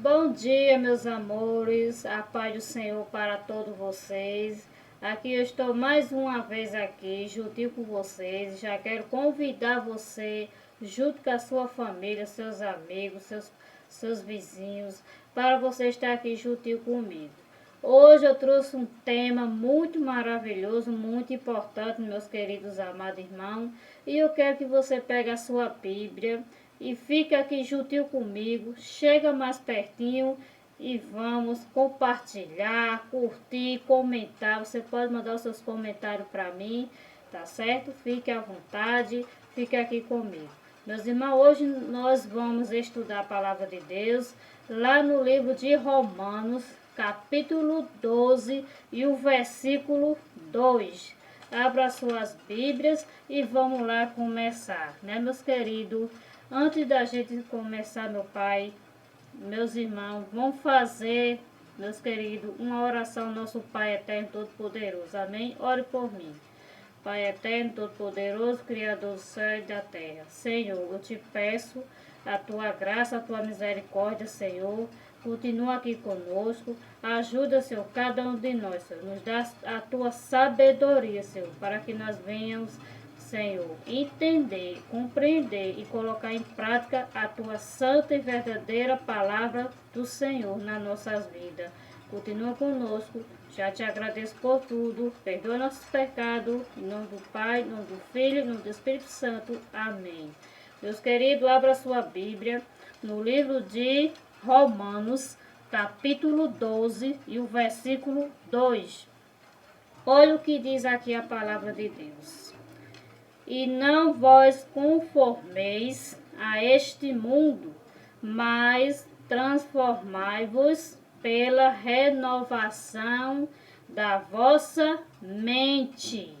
Bom dia, meus amores, a paz do Senhor para todos vocês. Aqui eu estou mais uma vez aqui, juntinho com vocês. Já quero convidar você, junto com a sua família, seus amigos, seus vizinhos, para você estar aqui juntinho comigo. Hoje eu trouxe um tema muito maravilhoso, muito importante, meus queridos amados irmãos. E eu quero que você pegue a sua Bíblia e fique aqui juntinho comigo. Chega mais pertinho e vamos compartilhar, curtir, comentar. Você pode mandar os seus comentários para mim, tá certo? Fique à vontade, fique aqui comigo. Meus irmãos, hoje nós vamos estudar a palavra de Deus lá no livro de Romanos, capítulo 12 e o versículo 2. Abra suas Bíblias e vamos lá começar, né, meus queridos? Antes da gente começar, meu Pai, meus irmãos, vamos fazer, meus queridos, uma oração ao nosso Pai Eterno Todo-Poderoso. Amém? Ore por mim. Pai Eterno Todo-Poderoso, Criador do céu e da terra. Senhor, eu te peço a tua graça, a tua misericórdia, Senhor. Continua aqui conosco. Ajuda, Senhor, cada um de nós, Senhor. Nos dá a tua sabedoria, Senhor, para que nós venhamos, Senhor, entender, compreender e colocar em prática a tua santa e verdadeira palavra do Senhor nas nossas vidas. Continua conosco. Já te agradeço por tudo. Perdoa nossos pecados. Em nome do Pai, em nome do Filho, em nome do Espírito Santo. Amém. Meus queridos, abra sua Bíblia no livro de Romanos, capítulo 12 e o versículo 2. Olha o que diz aqui a palavra de Deus. E não vos conformeis a este mundo, mas transformai-vos pela renovação da vossa mente,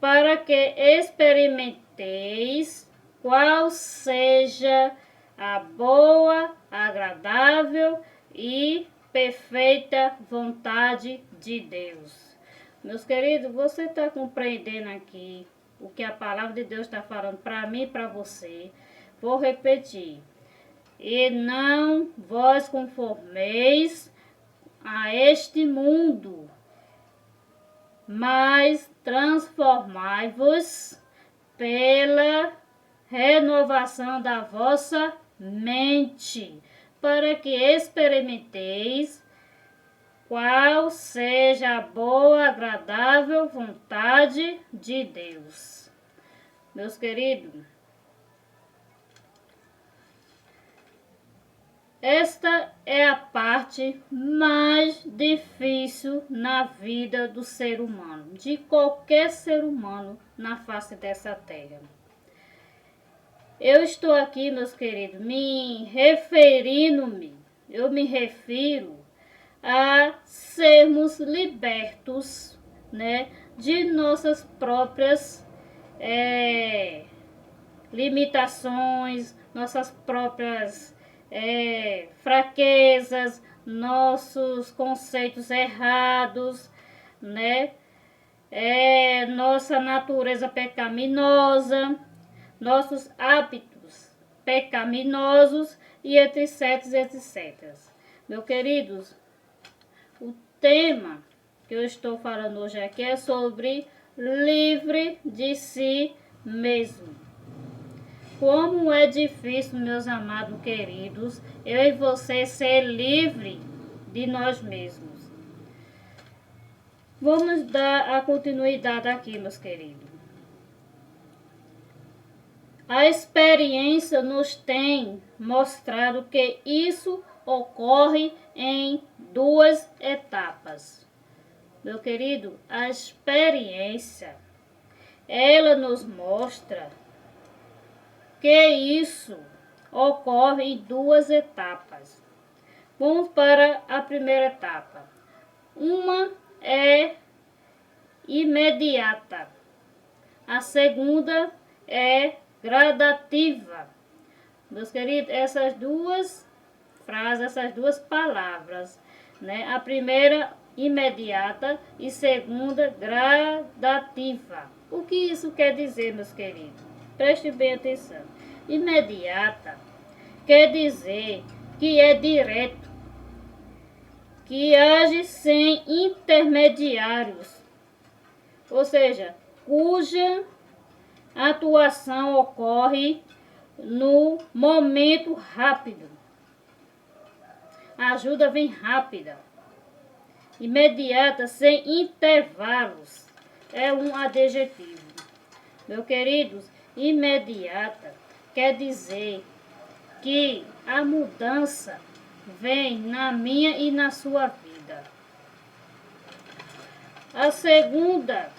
para que experimenteis qual seja a boa, agradável e perfeita vontade de Deus. Meus queridos, você está compreendendo aqui o que a palavra de Deus está falando para mim e para você? Vou repetir. E não vos conformeis a este mundo, mas transformai-vos pela renovação da vossa mente, para que experimenteis qual seja a boa, agradável vontade de Deus. Meus queridos, esta é a parte mais difícil na vida do ser humano, de qualquer ser humano na face dessa terra. Eu estou aqui, meus queridos, eu me refiro a sermos libertos, né, de nossas próprias limitações, nossas próprias fraquezas, nossos conceitos errados, né, nossa natureza pecaminosa, nossos hábitos pecaminosos e etc, etc. Meus queridos, o tema que eu estou falando hoje aqui é sobre livre de si mesmo. Como é difícil, meus amados queridos, eu e você ser livre de nós mesmos. Vamos dar a continuidade aqui, meus queridos. A experiência nos tem mostrado que isso ocorre em duas etapas. Meu querido, a experiência, ela nos mostra que isso ocorre em duas etapas. Vamos para a primeira etapa. Uma é imediata. A segunda é gradativa. Meus queridos, essas duas frases, essas duas palavras, né? A primeira, imediata, e segunda, gradativa. O que isso quer dizer, meus queridos? Preste bem atenção. Imediata quer dizer que é direto, que age sem intermediários, ou seja, cuja atuação ocorre no momento rápido. A ajuda vem rápida, imediata, sem intervalos. É um adjetivo. Meus queridos, imediata quer dizer que a mudança vem na minha e na sua vida. A segunda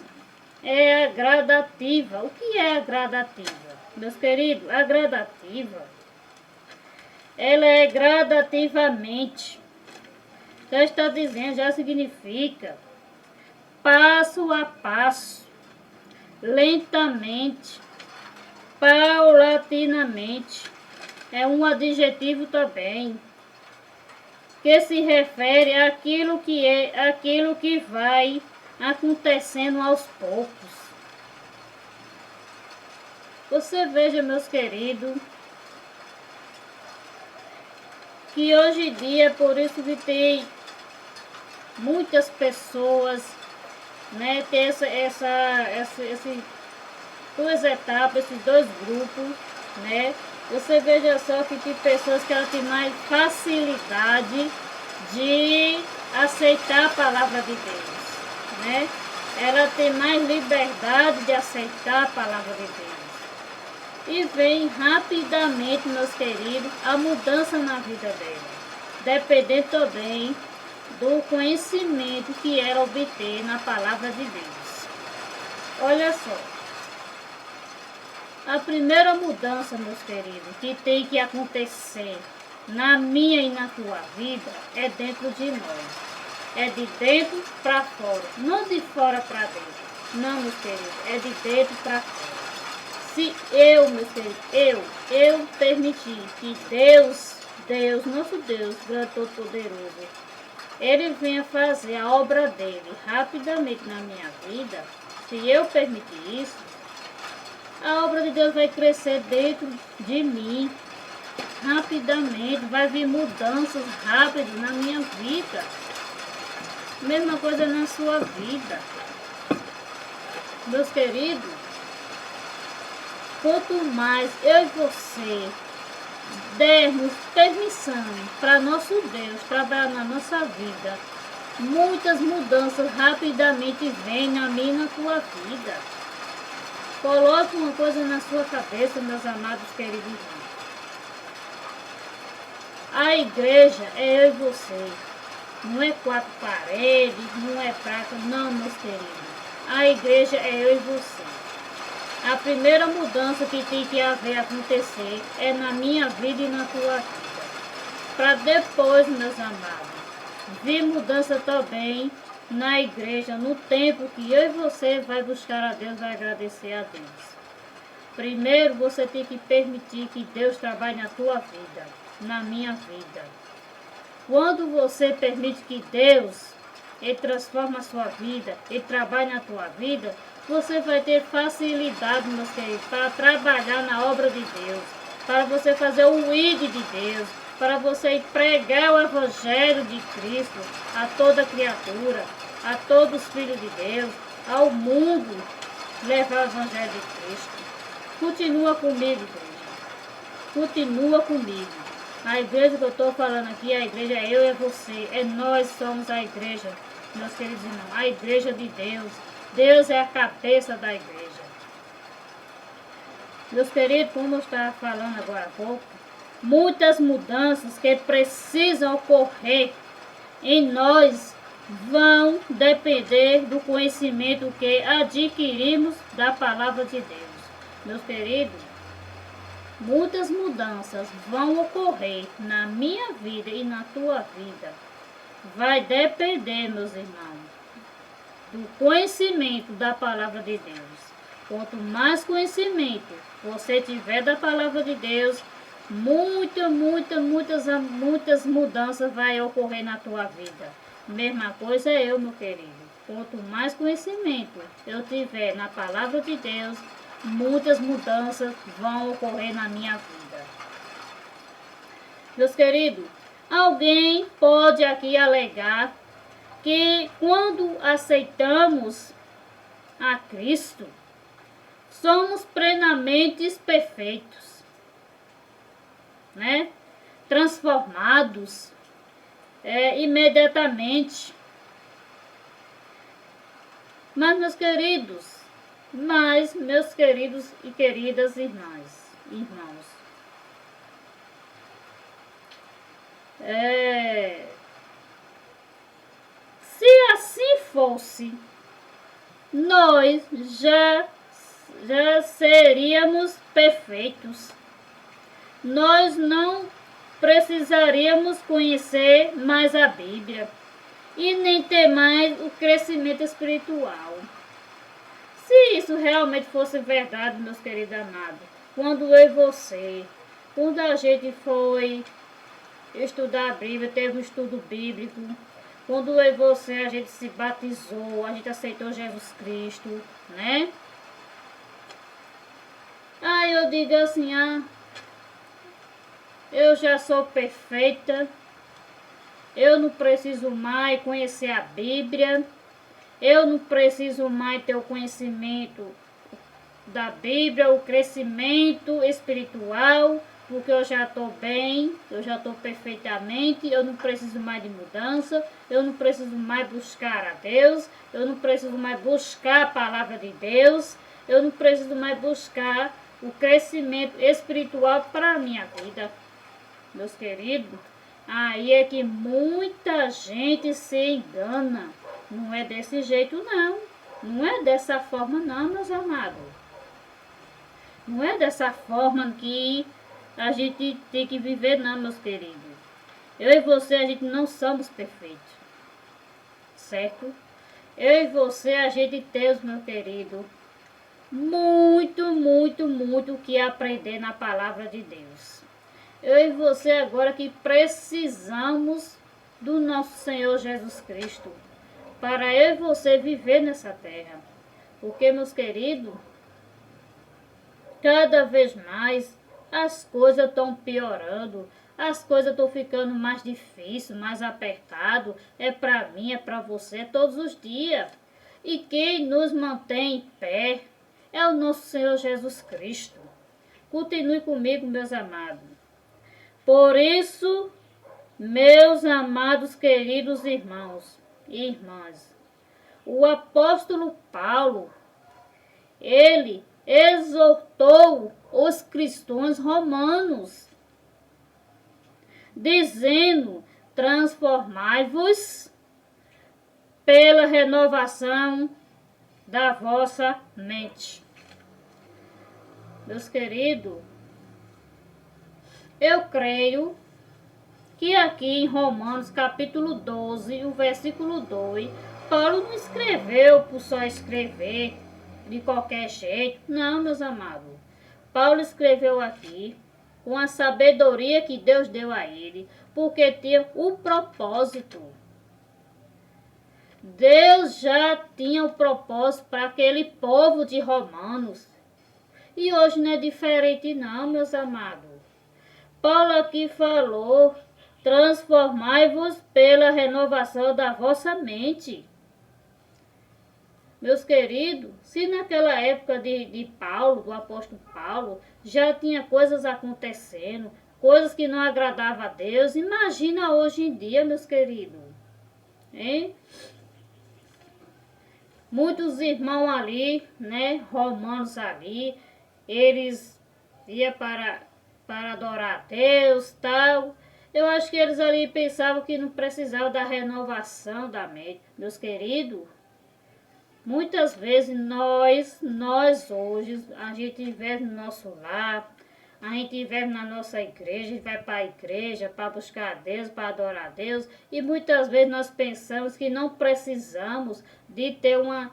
é a gradativa. O que é a gradativa? Meus queridos, a gradativa, ela é gradativamente. Já está dizendo, já significa passo a passo, lentamente, paulatinamente. É um adjetivo também, que se refere àquilo que vai acontecendo aos poucos. Você veja, meus queridos, que hoje em dia, por isso que tem muitas pessoas, né, tem duas etapas, esses dois grupos, né? Você veja só que tem pessoas que ela tem mais facilidade de aceitar a palavra de Deus, né? Ela tem mais liberdade de aceitar a palavra de Deus. E vem rapidamente, meus queridos, a mudança na vida dela, dependendo também do conhecimento que ela obter na palavra de Deus. Olha só, a primeira mudança, meus queridos, que tem que acontecer na minha e na tua vida é dentro de nós. É de dentro para fora, não de fora para dentro. Não, meus queridos, é de dentro para fora. Se eu, meus queridos, eu permitir que Deus, nosso Deus, grande todo-poderoso, Ele venha fazer a obra dele rapidamente na minha vida, se eu permitir isso, a obra de Deus vai crescer dentro de mim, rapidamente, vai vir mudanças rápidas na minha vida. Mesma coisa na sua vida. Meus queridos, quanto mais eu e você dermos permissão para nosso Deus trabalhar na nossa vida, muitas mudanças rapidamente vêm na minha e na tua vida. Coloque uma coisa na sua cabeça, meus amados queridos irmãos. A igreja é eu e você. Não é quatro paredes, não é prata, não, meus queridos. A igreja é eu e você. A primeira mudança que tem que acontecer é na minha vida e na tua vida. Para depois, meus amados, vir mudança também na igreja, no tempo que eu e você vai buscar a Deus, vai agradecer a Deus. Primeiro você tem que permitir que Deus trabalhe na tua vida, na minha vida. Quando você permite que Deus, Ele transforme a sua vida, Ele trabalhe na tua vida, você vai ter facilidade, meus queridos, para trabalhar na obra de Deus, para você fazer o ID de Deus, para você pregar o Evangelho de Cristo a toda criatura, a todos os filhos de Deus, ao mundo, levar o Evangelho de Cristo. Continua comigo, igreja. Continua comigo. A igreja que eu estou falando aqui, a igreja é eu e você. É nós somos a igreja, meus queridos irmãos. A igreja de Deus. Deus é a cabeça da igreja. Meus queridos, como eu estava falando agora há pouco, muitas mudanças que precisam ocorrer em nós vão depender do conhecimento que adquirimos da palavra de Deus. Meus queridos, muitas mudanças vão ocorrer na minha vida e na tua vida. Vai depender, meus irmãos, do conhecimento da palavra de Deus. Quanto mais conhecimento você tiver da palavra de Deus, muitas mudanças vai ocorrer na tua vida. Mesma coisa é eu, meu querido. Quanto mais conhecimento eu tiver na palavra de Deus, muitas mudanças vão ocorrer na minha vida. Meus queridos, alguém pode aqui alegar que quando aceitamos a Cristo, somos plenamente perfeitos, né? Transformados imediatamente. Mas, meus queridos e queridas irmãs, se assim fosse, nós já seríamos perfeitos. Nós não precisaríamos conhecer mais a Bíblia e nem ter mais o crescimento espiritual. Se isso realmente fosse verdade, meus queridos amados, quando eu e você, quando a gente foi estudar a Bíblia, teve um estudo bíblico, quando eu e você, a gente se batizou, a gente aceitou Jesus Cristo, né? Aí eu digo assim, eu já sou perfeita, eu não preciso mais conhecer a Bíblia, eu não preciso mais ter o conhecimento da Bíblia, o crescimento espiritual, porque eu já estou bem, eu já estou perfeitamente, eu não preciso mais de mudança, eu não preciso mais buscar a Deus, eu não preciso mais buscar a palavra de Deus, eu não preciso mais buscar o crescimento espiritual para a minha vida. Meus queridos, aí é que muita gente se engana. Não é desse jeito, não. Não é dessa forma, não, meus amados. Não é dessa forma que a gente tem que viver, não, meus queridos. Eu e você, a gente não somos perfeitos. Certo? Eu e você, a gente tem, meu querido, muito o que aprender na palavra de Deus. Eu e você agora que precisamos do nosso Senhor Jesus Cristo para eu e você viver nessa terra. Porque, meus queridos, cada vez mais as coisas estão piorando, as coisas estão ficando mais difíceis, mais apertado. É para mim, é para você, todos os dias. E quem nos mantém em pé é o nosso Senhor Jesus Cristo. Continue comigo, meus amados. Por isso, meus amados queridos irmãos e irmãs, o apóstolo Paulo, ele exortou os cristãos romanos, dizendo: transformai-vos pela renovação da vossa mente. Meus queridos, eu creio que aqui em Romanos capítulo 12, o versículo 2, Paulo não escreveu por só escrever de qualquer jeito. Não, meus amados. Paulo escreveu aqui com a sabedoria que Deus deu a ele, porque tinha o propósito. Deus já tinha o propósito para aquele povo de Romanos. E hoje não é diferente não, meus amados. Paulo aqui falou: transformai-vos pela renovação da vossa mente. Meus queridos, se naquela época de Paulo, do apóstolo Paulo, já tinha coisas acontecendo, coisas que não agradavam a Deus, imagina hoje em dia, meus queridos. Hein? Muitos irmãos ali, né, romanos ali, eles iam para adorar a Deus, tal. Eu acho que eles ali pensavam que não precisavam da renovação da mente. Meus queridos, muitas vezes nós hoje, a gente vive no nosso lar, a gente vive na nossa igreja, a gente vai para a igreja para buscar a Deus, para adorar a Deus, e muitas vezes nós pensamos que não precisamos de ter uma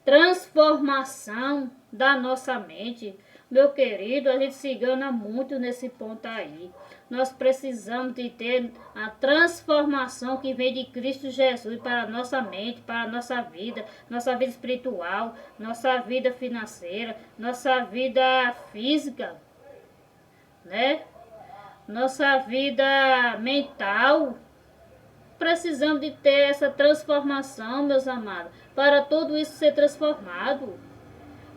transformação da nossa mente. Meu querido, a gente se engana muito nesse ponto aí. Nós precisamos de ter a transformação que vem de Cristo Jesus para a nossa mente, para a nossa vida espiritual, nossa vida financeira, nossa vida física, né? nossa vida mental. Precisamos de ter essa transformação, meus amados, para tudo isso ser transformado.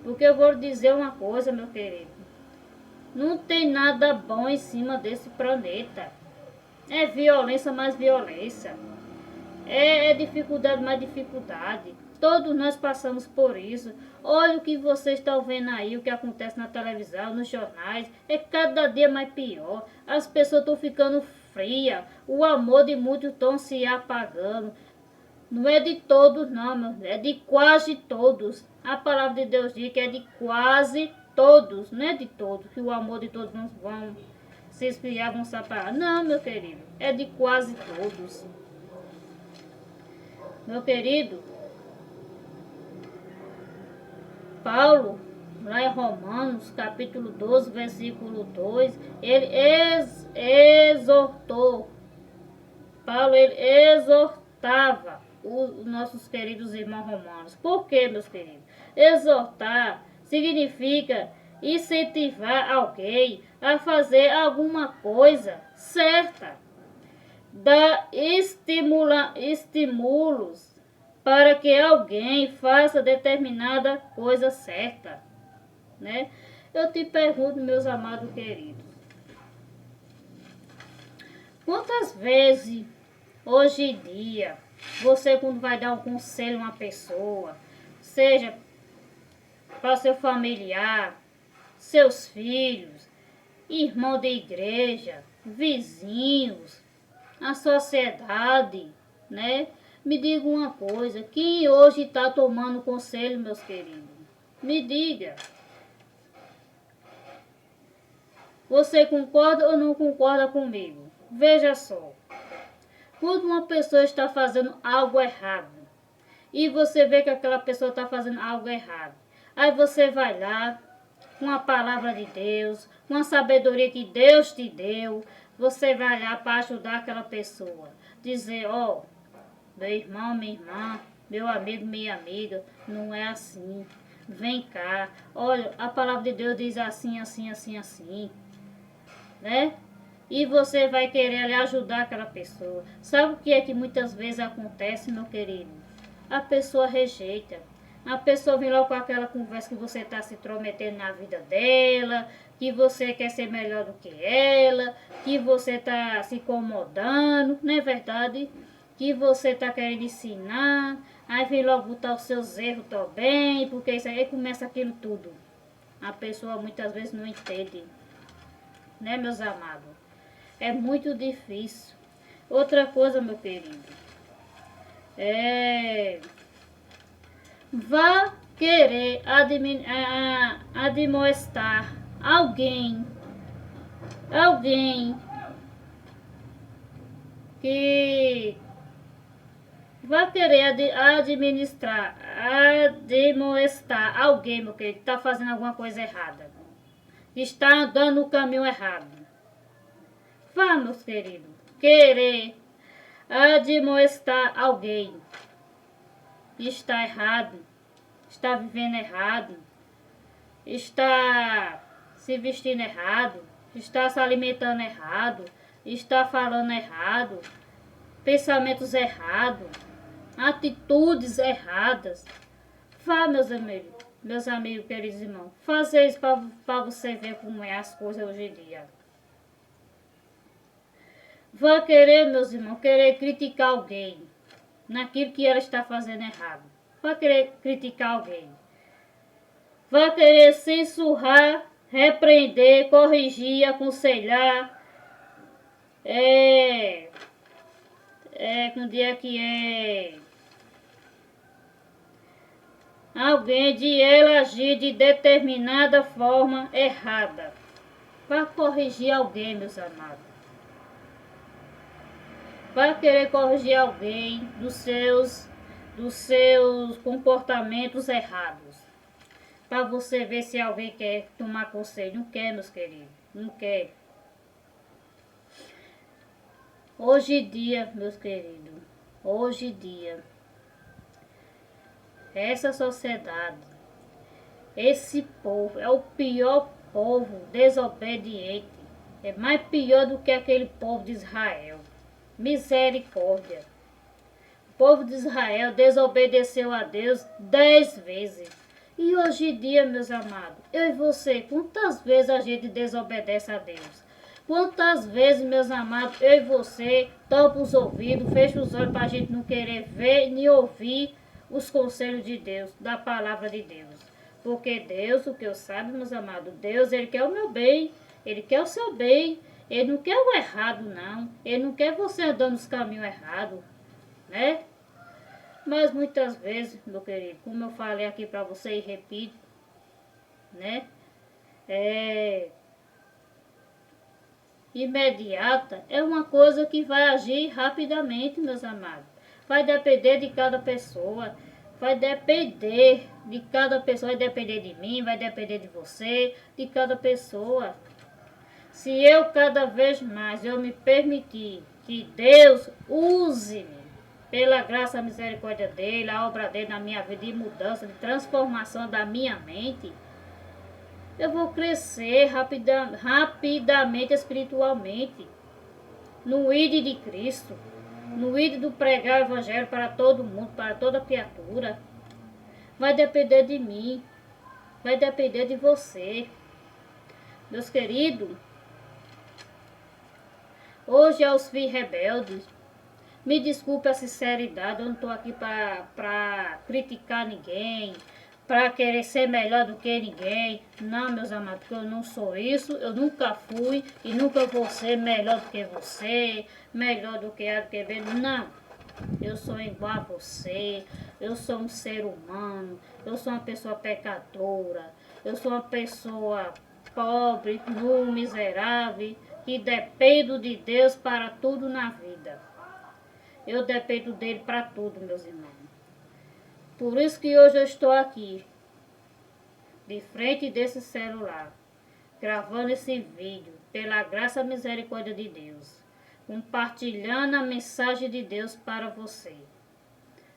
Porque eu vou lhe dizer uma coisa, meu querido. Não tem nada bom em cima desse planeta. É violência mais violência. É dificuldade mais dificuldade. Todos nós passamos por isso. Olha o que vocês estão vendo aí, o que acontece na televisão, nos jornais. É cada dia mais pior. As pessoas estão ficando frias. O amor de muitos estão se apagando. Não é de todos não, meu filho. É de quase todos. A palavra de Deus diz que é de quase todos. Não é de todos. Que o amor de todos não vão se esfriar, vão se apagar. Não, meu querido. É de quase todos. Meu querido, Paulo, lá em Romanos, capítulo 12, versículo 2, ele exortou, Paulo, ele exortava os nossos queridos irmãos romanos. Por quê, meus queridos? Exortar significa incentivar alguém a fazer alguma coisa certa. Dá estímulos para que alguém faça determinada coisa certa, né? Eu te pergunto, meus amados queridos, quantas vezes hoje em dia você, quando vai dar um conselho a uma pessoa, seja para seu familiar, seus filhos, irmão de igreja, vizinhos, a sociedade, né? Me diga uma coisa, quem hoje está tomando conselho, meus queridos? Me diga. Você concorda ou não concorda comigo? Veja só. Quando uma pessoa está fazendo algo errado, e você vê que aquela pessoa está fazendo algo errado, aí você vai lá, com a palavra de Deus, com a sabedoria que Deus te deu, você vai lá para ajudar aquela pessoa. Dizer, ó, meu irmão, minha irmã, meu amigo, minha amiga, não é assim. Vem cá, olha, a palavra de Deus diz assim, assim, assim, assim, né? E você vai querer ali ajudar aquela pessoa. Sabe o que é que muitas vezes acontece, meu querido? A pessoa rejeita. A pessoa vem logo com aquela conversa que você está se intrometendo na vida dela, que você quer ser melhor do que ela, que você está se incomodando, não é verdade? Que você está querendo ensinar, aí vem logo botar os seus erros também, porque isso aí começa aquilo tudo. A pessoa muitas vezes não entende, né, meus amados? É muito difícil. Outra coisa, meu querido, vá querer admoestar alguém que vá querer admoestar alguém, meu querido, que está fazendo alguma coisa errada, que está andando no caminho errado. Vá, meus queridos, querer admoestar alguém que está errado, está vivendo errado, está se vestindo errado, está se alimentando errado, está falando errado, pensamentos errados, atitudes erradas. Vá, meus amigos, queridos irmãos, fazer isso para você ver como é as coisas hoje em dia. Vá querer, meus irmãos, querer criticar alguém naquilo que ela está fazendo errado. Vá querer criticar alguém. Vá querer censurar, repreender, corrigir, aconselhar. Com dia que é alguém de ela agir de determinada forma errada. Vá corrigir alguém, meus amados. Vai querer corrigir alguém dos seus comportamentos errados. Para você ver se alguém quer tomar conselho. Não quer, meus queridos. Não quer. Hoje em dia, meus queridos, hoje em dia, essa sociedade, esse povo é o pior povo desobediente. É mais pior do que aquele povo de Israel. Misericórdia. O povo de Israel desobedeceu a Deus 10 vezes. E hoje em dia, meus amados, eu e você, quantas vezes a gente desobedece a Deus? Quantas vezes, meus amados, eu e você tampa os ouvidos, fecha os olhos para a gente não querer ver nem ouvir os conselhos de Deus, da palavra de Deus. Porque Deus, o que eu sabe, meus amados, Deus, Ele quer o meu bem, Ele quer o seu bem, Ele não quer o errado, não. Ele não quer você andando nos caminhos errados, né? Mas muitas vezes, meu querido, como eu falei aqui para você e repito, né? Imediata é uma coisa que vai agir rapidamente, meus amados. Vai depender de cada pessoa. Vai depender de cada pessoa. Vai depender de mim, vai depender de você, de cada pessoa. Se eu cada vez mais eu me permitir que Deus use-me pela graça e misericórdia dele, a obra dele na minha vida de mudança, de transformação da minha mente, eu vou crescer rapidamente espiritualmente, no ID de Cristo, no ID do pregar o evangelho para todo mundo, para toda criatura. Vai depender de mim, vai depender de você. Meus queridos, hoje aos filhos rebeldes, me desculpe a sinceridade, eu não estou aqui para criticar ninguém, para querer ser melhor do que ninguém. Não, meus amados, porque eu não sou isso, eu nunca fui e nunca vou ser melhor do que você, melhor do que A, do que B. Não, eu sou igual a você, eu sou um ser humano, eu sou uma pessoa pecadora, eu sou uma pessoa pobre, nu, miserável, que dependo de Deus para tudo na vida. Eu dependo dele para tudo, meus irmãos. Por isso que hoje eu estou aqui, de frente desse celular, gravando esse vídeo, pela graça e misericórdia de Deus, compartilhando a mensagem de Deus para você.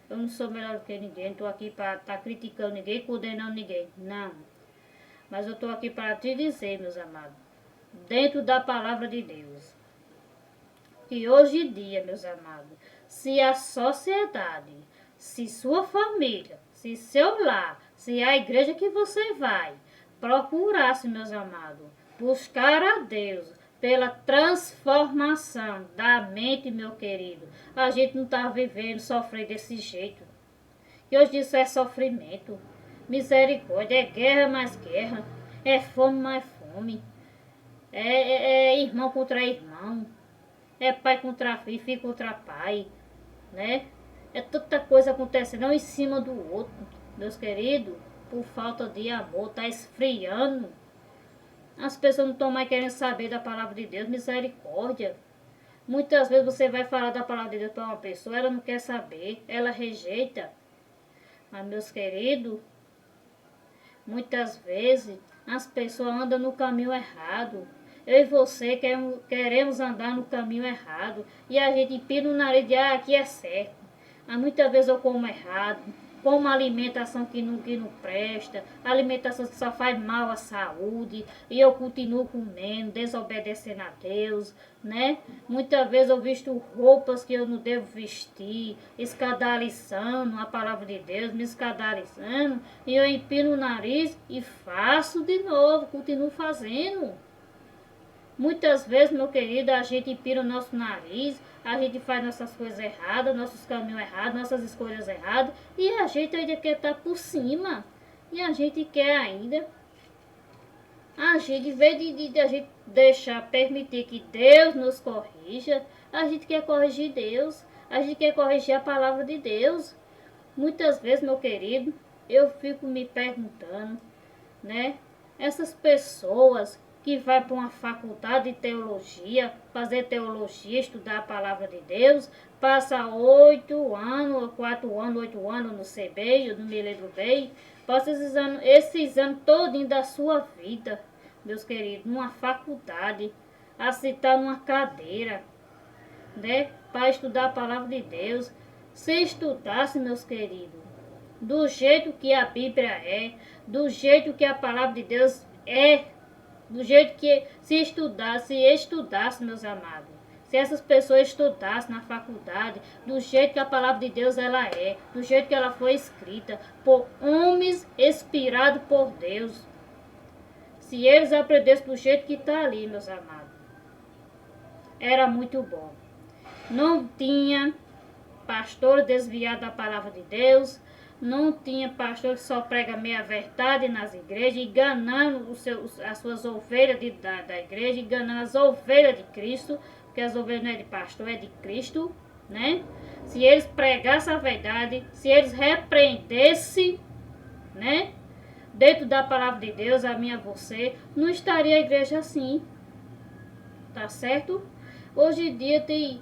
Eu não sou melhor do que ninguém, não estou aqui para estar criticando ninguém, condenando ninguém, não. Mas eu estou aqui para te dizer, meus amados, dentro da palavra de Deus, que hoje em dia, meus amados, se a sociedade, se sua família, se seu lar, se a igreja que você vai, procurasse, meus amados, buscar a Deus pela transformação da mente, meu querido, a gente não está vivendo, sofrendo desse jeito. E hoje isso é sofrimento, misericórdia, é guerra mais guerra, é fome mais fome, é irmão contra irmão. É pai contra filho, filho contra pai, né? É tanta coisa acontecendo um em cima do outro, meus queridos, por falta de amor, tá esfriando. As pessoas não estão mais querendo saber da palavra de Deus, misericórdia. Muitas vezes você vai falar da palavra de Deus para uma pessoa, ela não quer saber, ela rejeita. Mas, meus queridos, muitas vezes as pessoas andam no caminho errado. Eu e você queremos andar no caminho errado. E a gente empina o nariz de, aqui é certo. Mas muitas vezes eu como errado. Como alimentação que não presta. Alimentação que só faz mal à saúde. E eu continuo comendo, desobedecendo a Deus, né? Muitas vezes eu visto roupas que eu não devo vestir. Escandalizando a palavra de Deus, me escandalizando. E eu empino o nariz e faço de novo, continuo fazendo. Muitas vezes, meu querido, a gente empina o nosso nariz, a gente faz nossas coisas erradas, nossos caminhos errados, nossas escolhas erradas, e a gente ainda quer estar por cima. E a gente quer ainda agir, em vez de a gente deixar, permitir que Deus nos corrija, a gente quer corrigir Deus, a gente quer corrigir a palavra de Deus. Muitas vezes, meu querido, eu fico me perguntando, né? Essas pessoas que vai para uma faculdade de teologia, fazer teologia, estudar a palavra de Deus, passa 8 anos, 4 anos, 8 anos no CB, eu não me lembro bem, passa esses anos todinho da sua vida, meus queridos, numa faculdade, a citar numa cadeira, né, para estudar a palavra de Deus. Se estudasse, meus queridos, do jeito que a Bíblia é, do jeito que a palavra de Deus é, Do jeito que se estudasse, meus amados. Se essas pessoas estudassem na faculdade, do jeito que a palavra de Deus ela é, do jeito que ela foi escrita, por homens inspirados por Deus. Se eles aprendessem do jeito que está ali, meus amados, era muito bom. Não tinha pastor desviado da palavra de Deus, não tinha pastor que só prega meia verdade nas igrejas, enganando as suas ovelhas da igreja, enganando as ovelhas de Cristo, porque as ovelhas não é de pastor, é de Cristo, né? Se eles pregassem a verdade, se eles repreendessem, né, dentro da palavra de Deus, a mim e a você, não estaria a igreja assim, tá certo? Hoje em dia tem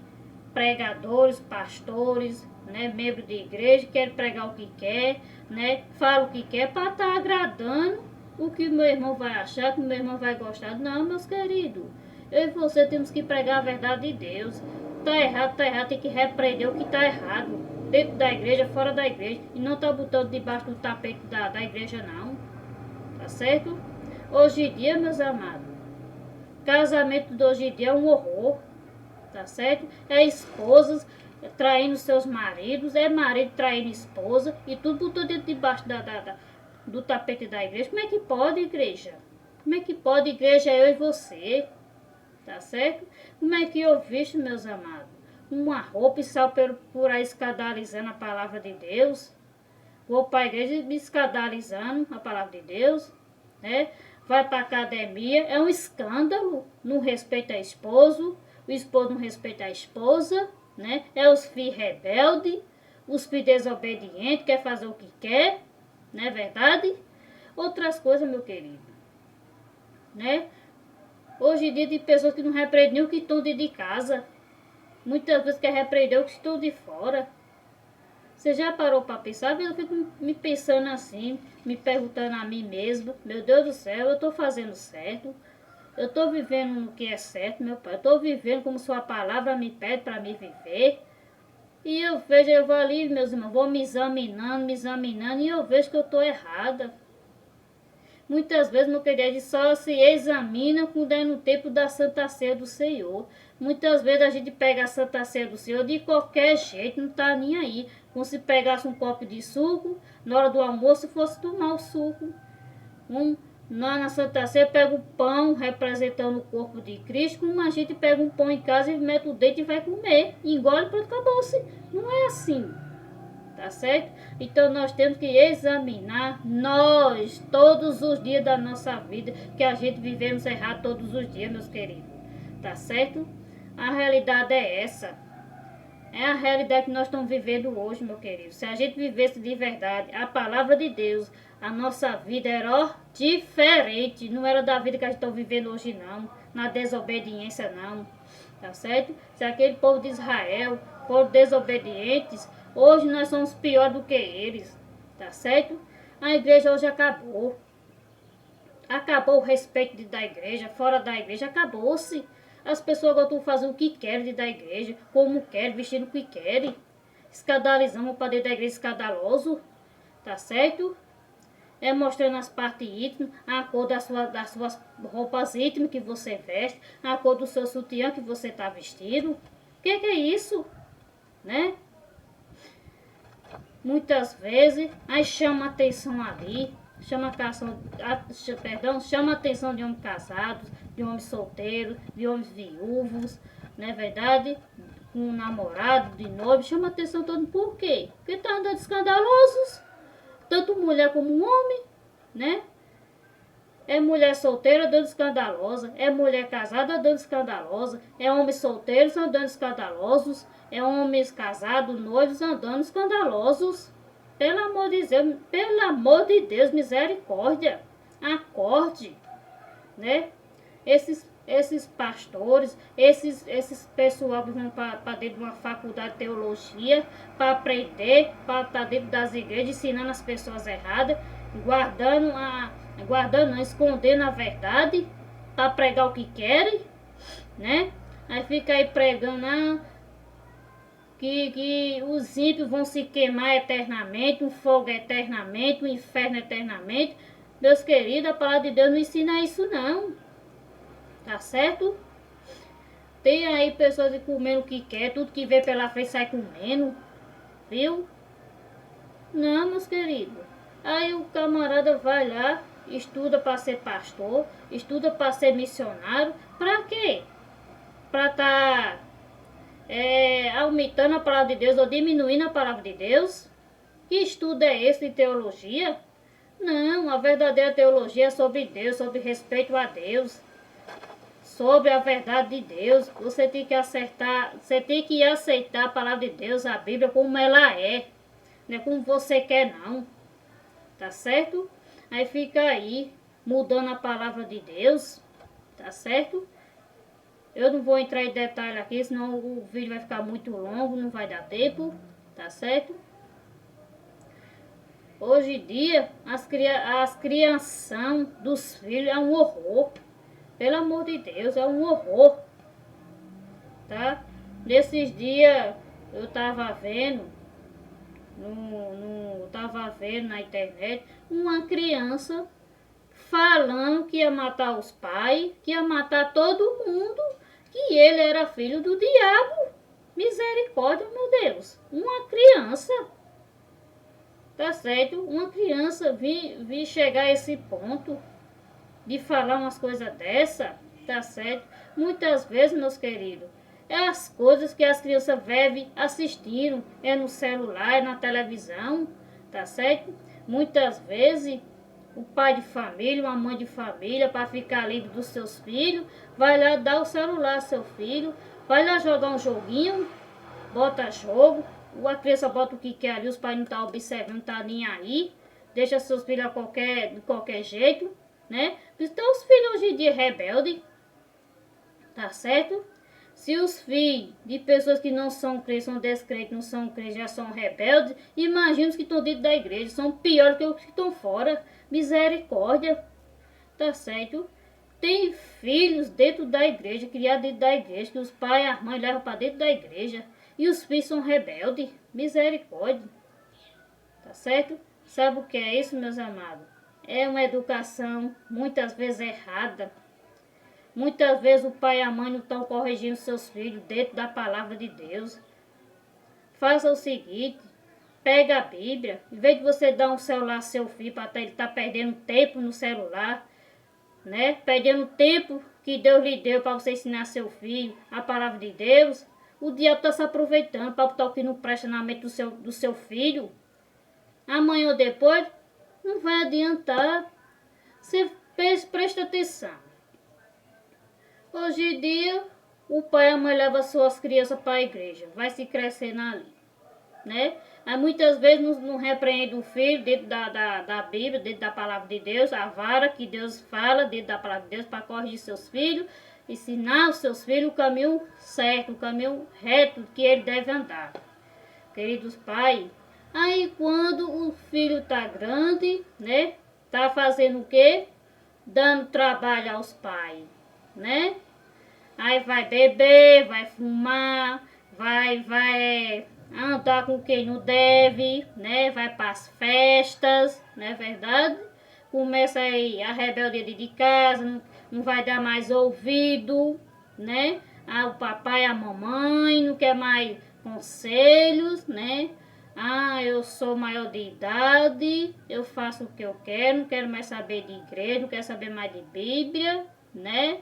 pregadores, pastores, né, membros de igreja, querem pregar o que quer, né, fala o que quer para estar agradando o que meu irmão vai achar, que meu irmão vai gostar. Não, meus queridos, eu e você temos que pregar a verdade de Deus. Tá errado, tem que repreender o que tá errado, dentro da igreja, fora da igreja, e não tá botando debaixo do tapete da igreja não, tá certo? Hoje em dia, meus amados, casamento de hoje em dia é um horror, tá certo? É esposas traindo seus maridos, é marido traindo esposa, e tudo botou dentro debaixo do tapete da igreja. Como é que pode, igreja? Como é que pode, igreja, eu e você? Tá certo? Como é que eu visto, meus amados, uma roupa e saio por aí escandalizando a palavra de Deus? Vou para a igreja me escandalizando a palavra de Deus, né? Vai para a academia, é um escândalo, não respeita o esposo não respeita a esposa, né? É os filhos rebeldes, os filhos desobedientes, quer fazer o que quer, não é verdade? Outras coisas, meu querido, né? Hoje em dia tem pessoas que não repreendem o que estão dentro de casa. Muitas vezes quer repreender o que estão de fora. Você já parou para pensar? Eu fico me pensando assim, me perguntando a mim mesma, meu Deus do céu, eu estou fazendo certo? Eu estou vivendo no que é certo, meu pai? Eu estou vivendo como sua palavra me pede para me viver? E eu vejo, eu vou ali, meus irmãos, vou me examinando, e eu vejo que eu estou errada. Muitas vezes, meu querido, a gente só se examina quando é no tempo da Santa Ceia do Senhor. Muitas vezes a gente pega a Santa Ceia do Senhor de qualquer jeito, não tá nem aí. Como se pegasse um copo de suco, na hora do almoço fosse tomar o suco. Na Santa Ceia pega o pão representando o corpo de Cristo, como a gente pega um pão em casa e mete o dedo e vai comer. Engole, pronto, acabou-se. Não é assim. Tá certo? Então nós temos que examinar nós, todos os dias da nossa vida, que a gente vivemos errado todos os dias, meus queridos. Tá certo? A realidade é essa. É a realidade que nós estamos vivendo hoje, meu querido. Se a gente vivesse de verdade a palavra de Deus, a nossa vida era ó, diferente. Não era da vida que a gente está vivendo hoje, não. Na desobediência, não. Tá certo? Se aquele povo de Israel foram desobedientes, hoje nós somos pior do que eles, tá certo? A igreja hoje acabou. Acabou o respeito da igreja, fora da igreja, acabou-se. As pessoas gostam de fazer o que querem da igreja, como querem, vestindo o que querem. Escandalizando o padre da igreja escandaloso, tá certo? É mostrando as partes íntimas, a cor das suas roupas íntimas que você veste, a cor do seu sutiã que você está vestindo. O que é isso? Né? Muitas vezes, aí chama atenção ali, chama atenção de homens casados, de homens solteiros, de homens viúvos, não é verdade? Com um namorado, de noivo, chama atenção todo mundo. Por quê? Porque tá andando escandalosos, tanto mulher como homem, né? É mulher solteira andando escandalosa, é mulher casada andando escandalosa, é homens solteiros andando escandalosos, é homens casados, noivos andando escandalosos. Pelo amor de Deus, misericórdia, acorde, né? Esses pastores, esses pessoal que vão para dentro de uma faculdade de teologia, para aprender, para estar dentro das igrejas, ensinando as pessoas erradas, não, escondendo a verdade, para pregar o que querem, né? Aí fica aí pregando que os ímpios vão se queimar eternamente, um fogo eternamente, um inferno eternamente. Meus queridos, a palavra de Deus não ensina isso não. Tá certo? Tem aí pessoas que comendo o que quer, tudo que vê pela frente sai comendo, viu? Não, meus queridos. Aí o camarada vai lá, estuda para ser pastor, estuda para ser missionário. Para quê? Para estar aumentando a palavra de Deus ou diminuindo a palavra de Deus? Que estudo é esse de teologia? Não, a verdadeira teologia é sobre Deus, sobre respeito a Deus, sobre a verdade de Deus. Você tem que acertar, você tem que aceitar a palavra de Deus, a Bíblia, como ela é. Não é como você quer, não. Tá certo? Aí fica aí, mudando a palavra de Deus. Tá certo? Eu não vou entrar em detalhe aqui, senão o vídeo vai ficar muito longo, não vai dar tempo. Tá certo? Hoje em dia, as criação dos filhos é um horror. Pelo amor de Deus, é um horror. Tá? Nesses dias, eu tava vendo tava vendo na internet uma criança falando que ia matar os pais, que ia matar todo mundo, que ele era filho do diabo. Misericórdia, meu Deus. Uma criança, tá certo? Uma criança vi chegar a esse ponto de falar umas coisas dessa, tá certo? Muitas vezes, meus queridos, é as coisas que as crianças vivem assistindo, é no celular, é na televisão, tá certo? Muitas vezes, o pai de família, uma mãe de família, para ficar livre dos seus filhos, vai lá dar o celular ao seu filho, vai lá jogar um joguinho, bota jogo, a criança bota o que quer ali, os pais não estão observando, não tá nem aí, deixa seus filhos de qualquer jeito, né? Então os filhos hoje em dia rebeldes, tá certo? Se os filhos de pessoas que não são crentes, são descrentes, não são crentes, já são rebeldes, imagina os que estão dentro da igreja, são piores que os que estão fora. Misericórdia, tá certo? Tem filhos dentro da igreja, criados dentro da igreja, que os pais e as mães levam para dentro da igreja, e os filhos são rebeldes. Misericórdia, tá certo? Sabe o que é isso, meus amados? É uma educação muitas vezes errada. Muitas vezes o pai e a mãe não estão corrigindo seus filhos dentro da palavra de Deus. Faça o seguinte, pega a Bíblia, em vez de você dar um celular ao seu filho para ele estar perdendo tempo no celular, né? Perdendo tempo que Deus lhe deu para você ensinar seu filho a palavra de Deus, o diabo está se aproveitando para botar o que não presta na mente do seu filho. Amanhã ou depois, não vai adiantar. Você presta atenção. Hoje em dia, o pai e a mãe levam suas crianças para a igreja, vai se crescendo ali, né? Aí muitas vezes não repreende o filho dentro da Bíblia, dentro da palavra de Deus, a vara que Deus fala dentro da palavra de Deus para corrigir seus filhos, ensinar os seus filhos o caminho certo, o caminho reto que ele deve andar. Queridos pais, aí quando o filho tá grande, né? Tá fazendo o quê? Dando trabalho aos pais, né? Aí vai beber, vai fumar, vai andar com quem não deve, né? Vai para as festas, não é verdade? Começa aí a rebeldia de casa, não vai dar mais ouvido, né? O papai, a mamãe, não quer mais conselhos, né? Eu sou maior de idade, eu faço o que eu quero, não quero mais saber de igreja, não quero saber mais de Bíblia, né?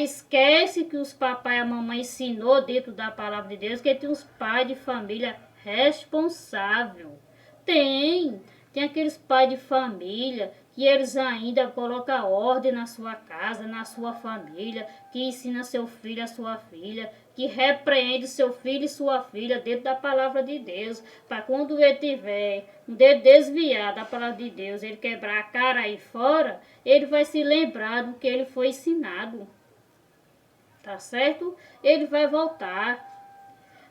Esquece que os papai e a mamãe ensinou dentro da palavra de Deus, que tem uns pais de família responsável. Tem aqueles pais de família que eles ainda colocam ordem na sua casa, na sua família, que ensina seu filho, a sua filha, que repreende seu filho e sua filha dentro da palavra de Deus, para quando ele tiver um dedo desviado da palavra de Deus, ele quebrar a cara aí fora, ele vai se lembrar do que ele foi ensinado. Tá certo? Ele vai voltar.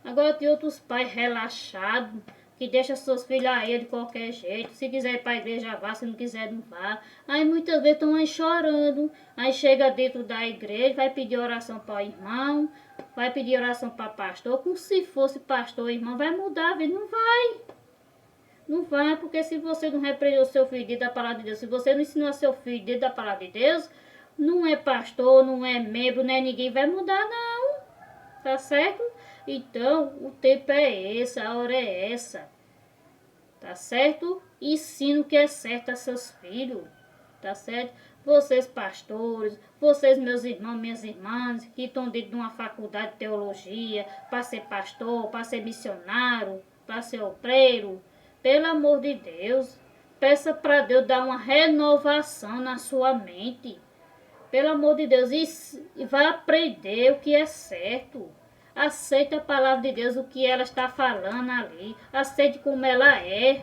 Agora tem outros pais relaxados, que deixam seus filhos aí de qualquer jeito. Se quiser ir para a igreja, vá. Se não quiser, não vá. Aí muitas vezes estão aí chorando. Aí chega dentro da igreja, vai pedir oração para o irmão, vai pedir oração para pastor. Como se fosse pastor, irmão, vai mudar a vida. Não vai. Não vai, porque se você não repreendeu seu filho dentro da palavra de Deus, se você não ensinou seu filho dentro da palavra de Deus, Não é pastor, não é membro, não é ninguém, vai mudar não, tá certo? Então, o tempo é esse, a hora é essa, tá certo? Ensina o que é certo a seus filhos, tá certo? Vocês pastores, vocês meus irmãos, minhas irmãs, que estão dentro de uma faculdade de teologia, para ser pastor, para ser missionário, para ser obreiro, pelo amor de Deus, peça para Deus dar uma renovação na sua mente. Pelo amor de Deus, e vai aprender o que é certo. Aceite a palavra de Deus, o que ela está falando ali. Aceite como ela é.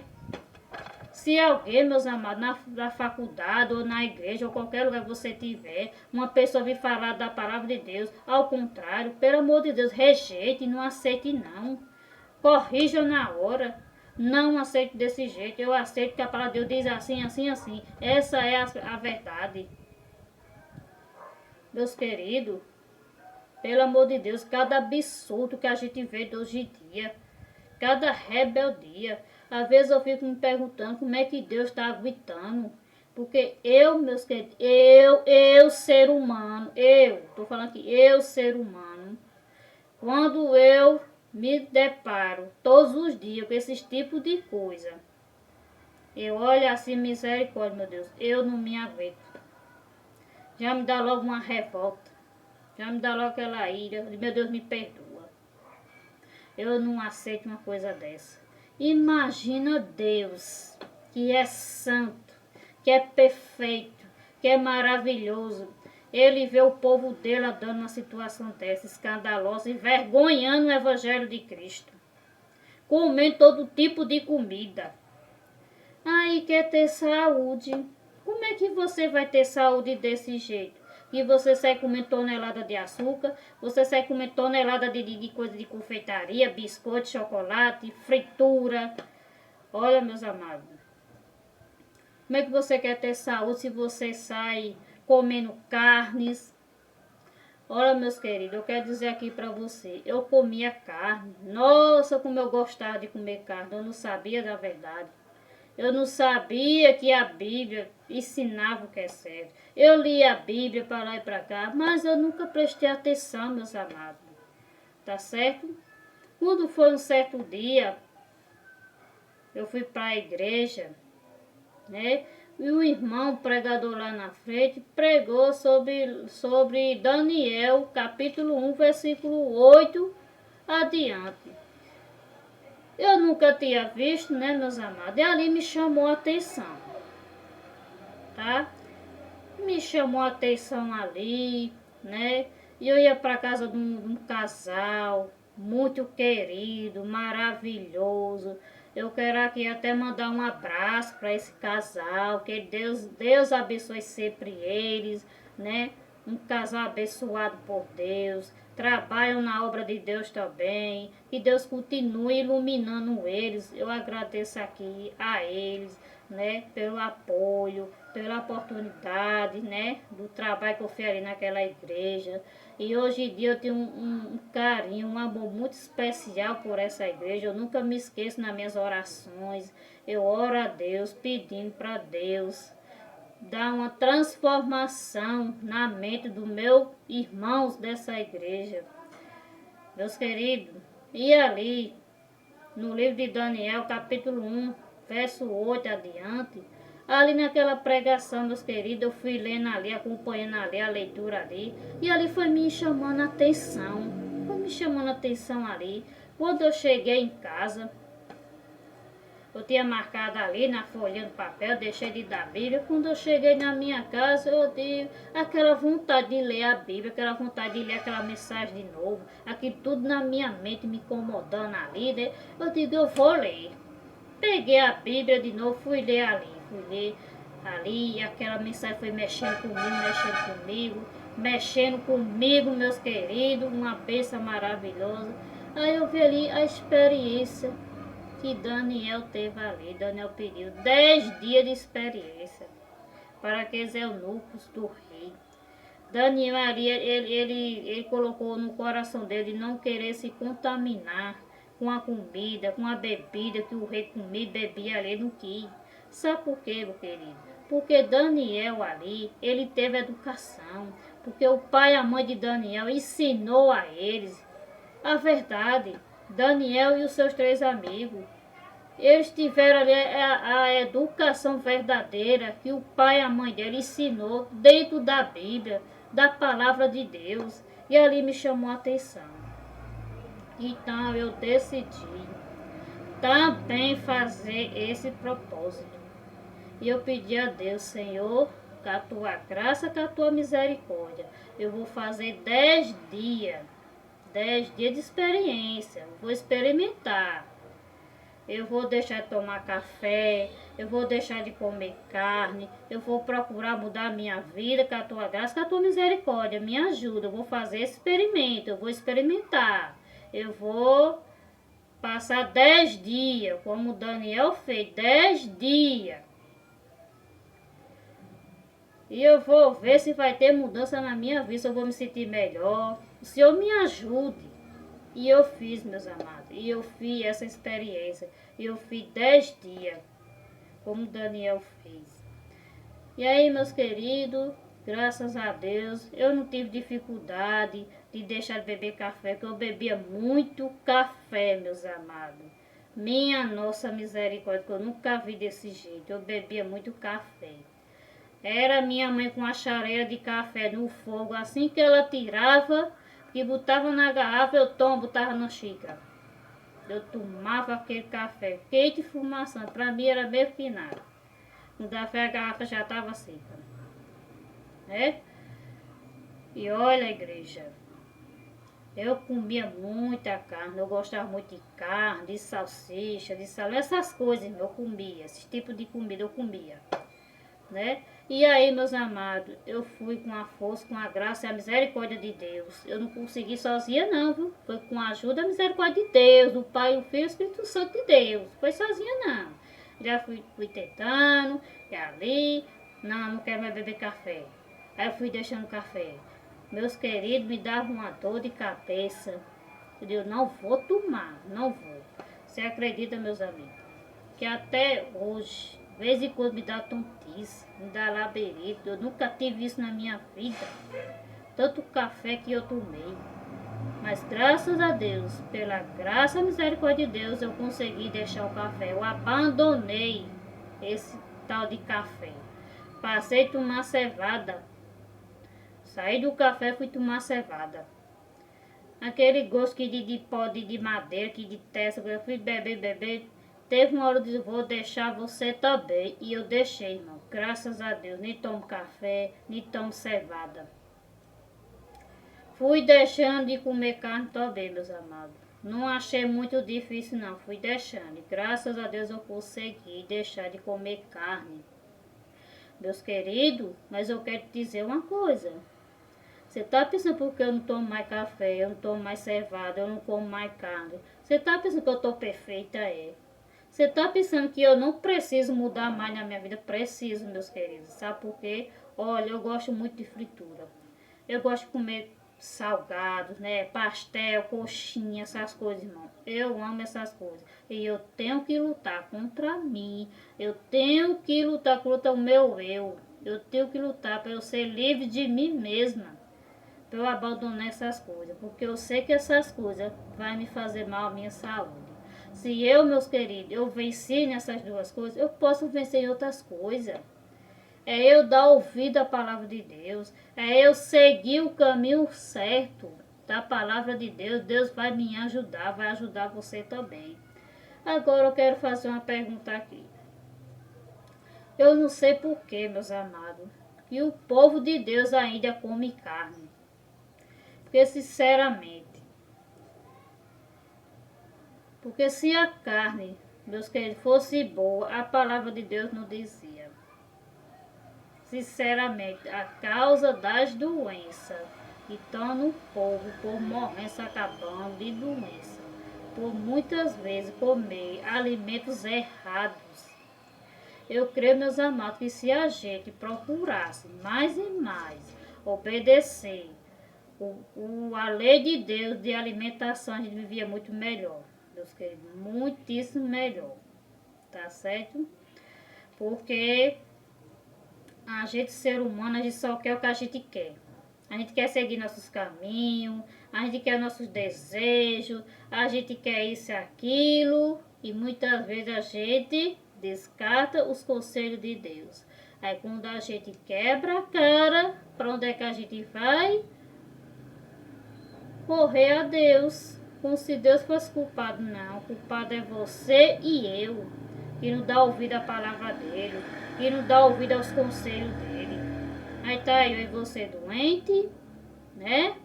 Se alguém, meus amados, na faculdade ou na igreja ou qualquer lugar que você tiver, uma pessoa vir falar da palavra de Deus, ao contrário, pelo amor de Deus, rejeite, não aceite não. Corrija na hora. Não aceite desse jeito. Eu aceito que a palavra de Deus diz assim, assim, assim. Essa é a verdade. Meus queridos, pelo amor de Deus, cada absurdo que a gente vê de hoje em dia, cada rebeldia. Às vezes eu fico me perguntando como é que Deus está aguentando. Porque eu, meus queridos, eu ser humano, tô falando aqui, eu ser humano, quando eu me deparo todos os dias com esses tipos de coisa, eu olho assim, misericórdia, meu Deus, eu não me aguento. Já me dá logo uma revolta. Já me dá logo aquela ira. Meu Deus, me perdoa. Eu não aceito uma coisa dessa. Imagina Deus, que é santo, que é perfeito, que é maravilhoso. Ele vê o povo dele andando numa situação dessa, escandalosa, envergonhando o Evangelho de Cristo. Comendo todo tipo de comida. Aí quer ter saúde. Como é que você vai ter saúde desse jeito? E você sai comendo tonelada de açúcar, você sai comendo tonelada de coisa de confeitaria, biscoito, chocolate, fritura. Olha, meus amados, como é que você quer ter saúde se você sai comendo carnes? Olha, meus queridos, eu quero dizer aqui pra você, eu comia carne. Nossa, como eu gostava de comer carne, eu não sabia da verdade. Eu não sabia que a Bíblia ensinava o que é certo. Eu li a Bíblia para lá e para cá, mas eu nunca prestei atenção, meus amados. Tá certo? Quando foi um certo dia, eu fui para a igreja, né? E o irmão pregador lá na frente pregou sobre Daniel, capítulo 1, versículo 8 adiante. Eu nunca tinha visto, né, meus amados? E ali me chamou a atenção, tá? Me chamou a atenção ali, né? E eu ia para casa de um casal muito querido, maravilhoso. Eu quero aqui até mandar um abraço para esse casal, que Deus abençoe sempre eles, né? Um casal abençoado por Deus, trabalham na obra de Deus também, que Deus continue iluminando eles. Eu agradeço aqui a eles, né, pelo apoio, pela oportunidade, né, do trabalho que eu fiz ali naquela igreja. E hoje em dia eu tenho um carinho, um amor muito especial por essa igreja. Eu nunca me esqueço nas minhas orações. Eu oro a Deus, pedindo para Deus dar uma transformação na mente dos meus irmãos dessa igreja. Meus queridos, e ali, no livro de Daniel, capítulo 1, verso 8 adiante, ali naquela pregação, meus queridos, eu fui lendo ali, acompanhando ali a leitura ali, e ali foi me chamando a atenção, foi me chamando a atenção ali. Quando eu cheguei em casa, eu tinha marcado ali na folhinha do papel, deixei de dar a Bíblia. Quando eu cheguei na minha casa, eu tive aquela vontade de ler a Bíblia, aquela vontade de ler aquela mensagem de novo, aquilo tudo na minha mente me incomodando ali, né? Eu digo, eu vou ler. Peguei a Bíblia de novo, fui ler ali, e aquela mensagem foi mexendo comigo, meus queridos, uma bênção maravilhosa. Aí eu vi ali a experiência que Daniel teve ali. Daniel pediu 10 dias de experiência para aqueles eunucos do rei. Daniel ali, ele colocou no coração dele não querer se contaminar com a comida, com a bebida que o rei comia e bebia ali, não quis. Sabe por quê, meu querido? Porque Daniel ali, ele teve educação. Porque o pai e a mãe de Daniel ensinou a eles a verdade. Daniel e os seus 3 amigos. Eles tiveram ali a educação verdadeira que o pai e a mãe dele ensinou dentro da Bíblia, da palavra de Deus. E ali me chamou a atenção. Então eu decidi também fazer esse propósito. E eu pedi a Deus, Senhor, com a tua graça, com a tua misericórdia, eu vou fazer 10 dias, 10 dias de experiência, eu vou experimentar. Eu vou deixar de tomar café, eu vou deixar de comer carne, eu vou procurar mudar a minha vida com a tua graça, com a tua misericórdia, me ajuda, eu vou fazer esse experimento, eu vou experimentar. Eu vou passar 10 dias, como o Daniel fez, 10 dias. E eu vou ver se vai ter mudança na minha vida, se eu vou me sentir melhor. O Senhor me ajude. E eu fiz, meus amados. E eu fiz essa experiência. E eu fiz 10 dias, como o Daniel fez. E aí, meus queridos, graças a Deus, eu não tive dificuldade de deixar de beber café, porque eu bebia muito café, meus amados. Minha nossa misericórdia, que eu nunca vi desse jeito. Eu bebia muito café. Era minha mãe com a chareira de café no fogo. Assim que ela tirava, que botava na garrafa, eu botava na xícara. Eu tomava aquele café quente e fumaçante. Para mim era meio que nada. No café a garrafa já estava seca. Né? E olha, igreja, eu comia muita carne. Eu gostava muito de carne, de salsicha, de salada. Essas coisas eu comia. Esse tipo de comida eu comia. Né? E aí, meus amados, eu fui com a força, com a graça e a misericórdia de Deus. Eu não consegui sozinha não, viu? Foi com a ajuda e a misericórdia de Deus, do Pai, o Filho e o Espírito Santo de Deus. Foi sozinha não. Já fui tentando, e ali, não quero mais beber café. Aí eu fui deixando o café. Meus queridos, me davam uma dor de cabeça. Eu digo, não vou tomar, não vou. Você acredita, meus amigos, que até hoje, de vez em quando me dá tontice, me dá labirito. Eu nunca tive isso na minha vida. Tanto café que eu tomei. Mas graças a Deus, pela graça e misericórdia de Deus, eu consegui deixar o café. Eu abandonei esse tal de café. Passei a tomar cevada. Saí do café e fui tomar cevada. Aquele gosto que de pó de madeira, que de testa, eu fui beber. Teve uma hora de vou deixar você também. E eu deixei, irmão. Graças a Deus. Nem tomo café, nem tomo cevada. Fui deixando de comer carne também, meus amados. Não achei muito difícil, não. Fui deixando. E graças a Deus eu consegui deixar de comer carne. Meus queridos, mas eu quero te dizer uma coisa. Você tá pensando porque eu não tomo mais café, eu não tomo mais cevada, eu não como mais carne. Você tá pensando que eu tô perfeita, é? Você tá pensando que eu não preciso mudar mais na minha vida? Preciso, meus queridos. Sabe por quê? Olha, eu gosto muito de fritura. Eu gosto de comer salgados, né? Pastel, coxinha, essas coisas, irmão. Eu amo essas coisas. E eu tenho que lutar contra mim. Eu tenho que lutar contra o meu eu. Eu tenho que lutar para eu ser livre de mim mesma. Para eu abandonar essas coisas. Porque eu sei que essas coisas vão me fazer mal à minha saúde. Se eu, meus queridos, eu venci nessas duas coisas, eu posso vencer em outras coisas. É eu dar ouvido à palavra de Deus. É eu seguir o caminho certo da palavra de Deus. Deus vai me ajudar, vai ajudar você também. Agora eu quero fazer uma pergunta aqui. Eu não sei porquê, meus amados, que o povo de Deus ainda come carne. Porque se a carne, meus queridos, fosse boa, a palavra de Deus não dizia. Sinceramente, a causa das doenças que estão no povo, por morrendo, se acabando de doença, por muitas vezes comer alimentos errados. Eu creio, meus amados, que se a gente procurasse mais e mais obedecer a lei de Deus de alimentação, a gente vivia muito melhor, meus queridos, muitíssimo melhor, tá certo? Porque A gente, ser humano, a gente só quer o que a gente quer. A gente quer seguir nossos caminhos, a gente quer nossos desejos, a gente quer isso e aquilo, e muitas vezes a gente descarta os conselhos de Deus. Aí quando a gente quebra a cara, para onde é que a gente vai? Correr a Deus, como se Deus fosse culpado. Não, o culpado é você e eu, que não dá ouvido à palavra dele, que não dá ouvido aos conselhos dele. Aí tá eu e você doente, né?